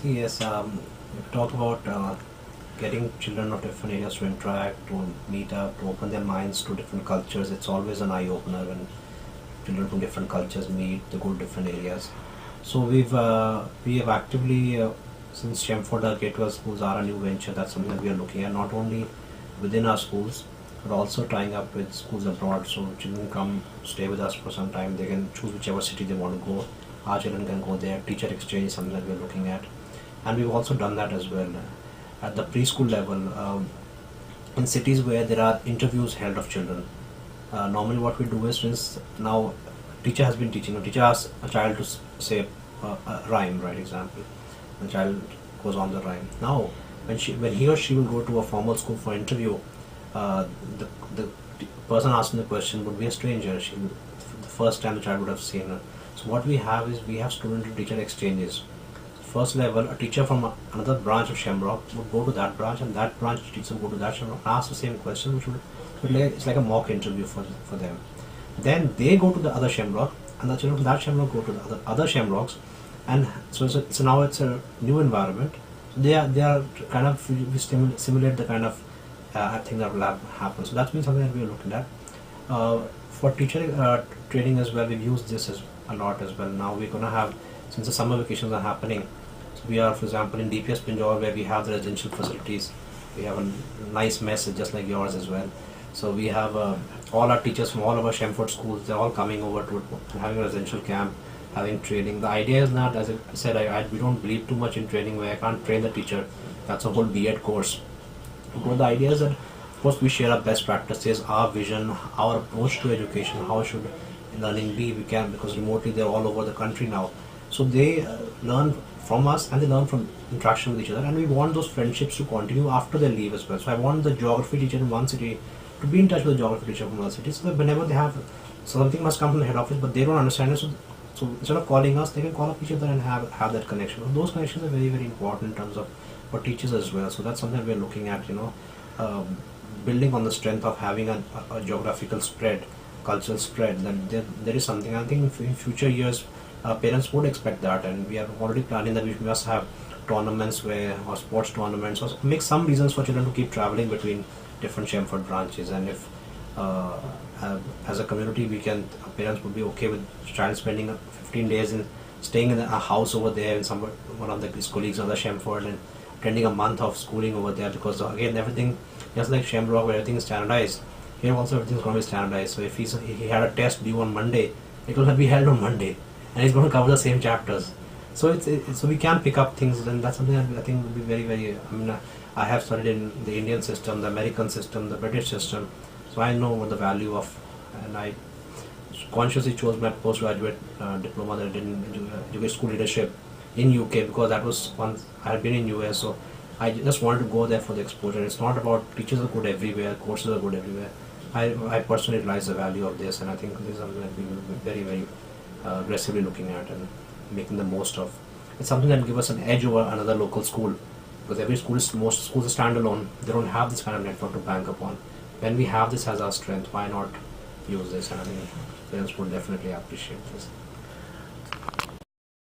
See, yes, if we talk about getting children of different areas to interact, to meet up, to open their minds to different cultures, it's always an eye-opener when children from different cultures meet, they go to different areas. So we have actively, since SHEMFORD, our Gateway schools are a new venture, that's something that we are looking at, not only within our schools, but also tying up with schools abroad. So children come stay with us for some time, they can choose whichever city they want to go. Our children can go there. Teacher exchange is something that we're looking at. And we've also done that as well at the preschool level, in cities where there are interviews held of children. Normally what we do is, since now teacher has been teaching, a teacher asks a child to say a rhyme, right, example. The child goes on the rhyme. Now when he or she will go to a formal school for interview, the person asking the question would be a stranger. The first time the child would have seen her. So what we have is, we have student to teacher exchanges. First level, a teacher from another branch of SHEMROCK would go to that branch, and that branch teacher would go to that SHEMROCK and ask the same question, which would, it's like a mock interview for them. Then they go to the other SHEMROCK, and the children from that SHEMROCK go to the other SHEMROCks, and so now it's a new environment. So they are kind of, we simulate the kind of thing that will happen. So that's been something that we are looking at. For teacher training as well, we've used this a lot as well. Now we're going to have, since the summer vacations are happening, so we are, for example, in DPS Pinjore, where we have the residential facilities. We have a nice mess just like yours as well. So we have all our teachers from all of our SHEMFORD schools, they're all coming over to it, having a residential camp, having training. The idea is not, as I said, we don't believe too much in training where I can't train the teacher. That's a whole B.Ed course. But the idea is that, of course, we share our best practices, our vision, our approach to education, how should learning be. We can, because remotely they're all over the country now. So they learn from us, and they learn from interaction with each other, and we want those friendships to continue after they leave as well. So I want the geography teacher in one city to be in touch with the geography teacher from another city, so that whenever they have something must come from the head office, but they don't understand it, so instead of calling us, they can call up each other and have that connection. So those connections are very, very important in terms of for teachers as well. So that's something we're looking at, building on the strength of having a geographical spread, cultural spread. Then there is something, I think in future years parents would expect that, and we are already planning that we must have tournaments or sports tournaments, or make some reasons for children to keep traveling between different SHEMFORD branches. And if as a community parents would be okay with child spending 15 days in staying in a house over there in one of his colleagues on the SHEMFORD, and attending a month of schooling over there, because again everything, just like SHEMROCK where everything is standardized, here also everything is going to be standardized. So if he had a test due on Monday, it will be held on Monday, and he's going to cover the same chapters. So so we can pick up things, and that's something that I think will be very, very. I have studied in the Indian system, the American system, the British system, so I know what the value of, and I consciously chose my postgraduate diploma that I did in education school leadership in UK, because that was once I had been in US, so I just wanted to go there for the exposure. It's not about teachers are good everywhere, courses are good everywhere. I personally realize the value of this, and I think this is something that we will be very, very aggressively looking at and making the most of. It's something that gives us an edge over another local school, because most schools are standalone. They don't have this kind of network to bank upon. When we have this as our strength, why not use this? And I think parents would definitely appreciate this.